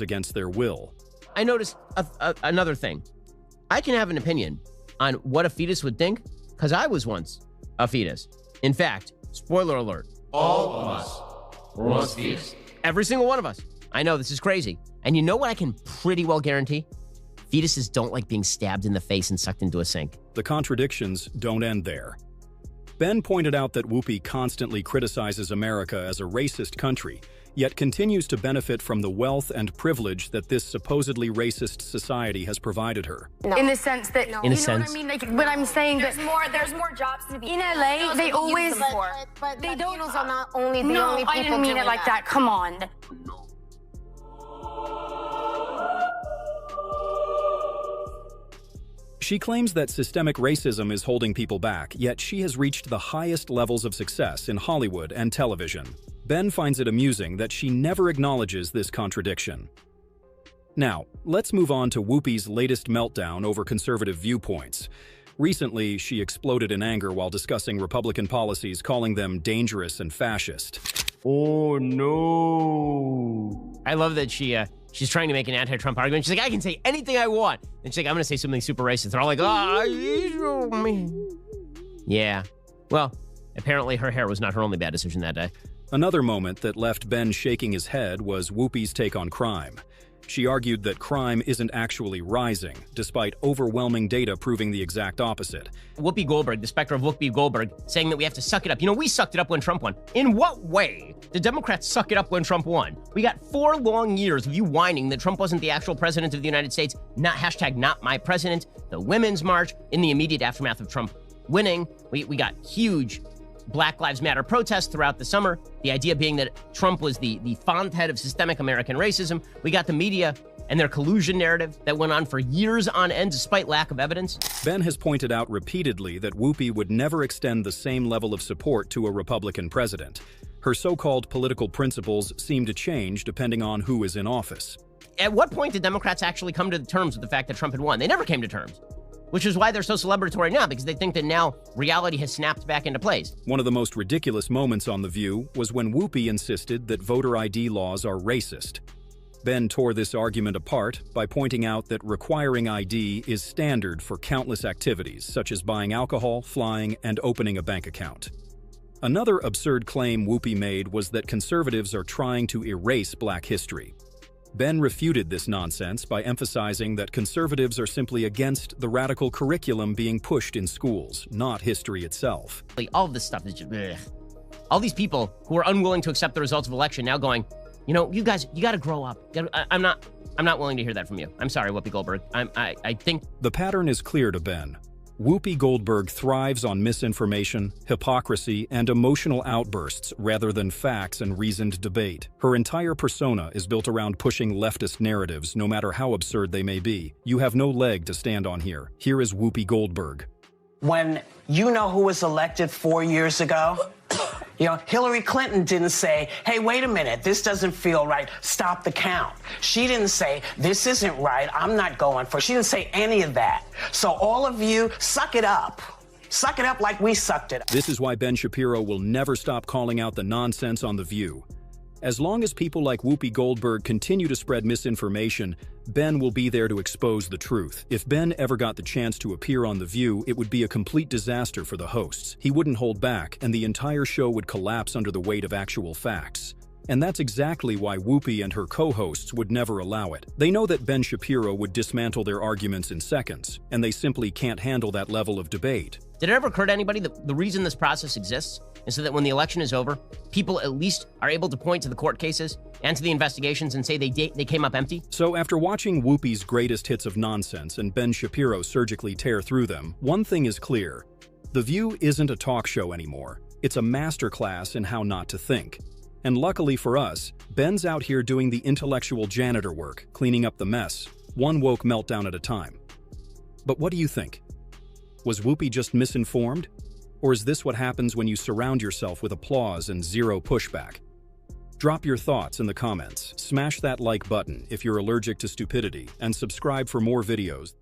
against their will. I noticed another thing. I can have an opinion on what a fetus would think because I was once a fetus. In fact, spoiler alert. All of us were once fetus. Every single one of us. I know, this is crazy. And you know what I can pretty well guarantee? Fetuses don't like being stabbed in the face and sucked into a sink. The contradictions don't end there. Ben pointed out that Whopi constantly criticizes America as a racist country, yet continues to benefit from the wealth and privilege that this supposedly racist society has provided her. No. In the sense that, no. In a you know sense. what I mean? Like, when I'm saying There's more jobs to be in LA, they always, but they don't, Latinos are not only the no, only people I didn't mean doing it like that. Come on. She claims that systemic racism is holding people back, yet she has reached the highest levels of success in Hollywood and television. Ben finds it amusing that she never acknowledges this contradiction. Now, let's move on to Whoopi's latest meltdown over conservative viewpoints. Recently, she exploded in anger while discussing Republican policies, calling them dangerous and fascist. Oh, no. I love that she's trying to make an anti-Trump argument. She's like, I can say anything I want. And she's like, I'm going to say something super racist. They're all like, yeah. Well, apparently her hair was not her only bad decision that day. Another moment that left Ben shaking his head was Whoopi's take on crime. She argued that crime isn't actually rising, despite overwhelming data proving the exact opposite. Whoopi Goldberg, the specter of Whoopi Goldberg, saying that we have to suck it up. You know, we sucked it up when Trump won. In what way did Democrats suck it up when Trump won? We got 4 long years of you whining that Trump wasn't the actual president of the United States, not my president, the Women's March, in the immediate aftermath of Trump winning. We got huge Black Lives Matter protests throughout the summer, the idea being that Trump was the font head of systemic American racism. We got the media and their collusion narrative that went on for years on end despite lack of evidence. Ben has pointed out repeatedly that Whoopi would never extend the same level of support to a Republican president. Her so-called political principles seem to change depending on who is in office. At what point did Democrats actually come to terms with the fact that Trump had won? They never came to terms. Which is why they're so celebratory now, because they think that now reality has snapped back into place. One of the most ridiculous moments on The View was when Whoopi insisted that voter ID laws are racist. Ben tore this argument apart by pointing out that requiring ID is standard for countless activities, such as buying alcohol, flying, and opening a bank account. Another absurd claim Whoopi made was that conservatives are trying to erase Black history. Ben refuted this nonsense by emphasizing that conservatives are simply against the radical curriculum being pushed in schools, not history itself. All of this stuff is just, ugh. All these people who are unwilling to accept the results of election now going, you know, you guys, you got to grow up. I'm not willing to hear that from you. I'm sorry, Whoopi Goldberg. I think the pattern is clear to Ben. Whoopi Goldberg thrives on misinformation, hypocrisy, and emotional outbursts rather than facts and reasoned debate. Her entire persona is built around pushing leftist narratives, no matter how absurd they may be. You have no leg to stand on here. Here is Whoopi Goldberg. When you know who was elected 4 years ago? You know, Hillary Clinton didn't say, hey, wait a minute, this doesn't feel right, stop the count. She didn't say, this isn't right, I'm not going for it. She didn't say any of that. So all of you, suck it up. Suck it up like we sucked it up. This is why Ben Shapiro will never stop calling out the nonsense on The View. As long as people like Whoopi Goldberg continue to spread misinformation, Ben will be there to expose the truth. If Ben ever got the chance to appear on The View, it would be a complete disaster for the hosts. He wouldn't hold back, and the entire show would collapse under the weight of actual facts. And that's exactly why Whoopi and her co-hosts would never allow it. They know that Ben Shapiro would dismantle their arguments in seconds, and they simply can't handle that level of debate. Did it ever occur to anybody that the reason this process exists is so that when the election is over, people at least are able to point to the court cases and to the investigations and say they came up empty? So after watching Whoopi's greatest hits of nonsense and Ben Shapiro surgically tear through them, one thing is clear. The View isn't a talk show anymore. It's a masterclass in how not to think. And luckily for us, Ben's out here doing the intellectual janitor work, cleaning up the mess, one woke meltdown at a time. But what do you think? Was Whoopi just misinformed? Or is this what happens when you surround yourself with applause and zero pushback? Drop your thoughts in the comments, smash that like button if you're allergic to stupidity, and subscribe for more videos.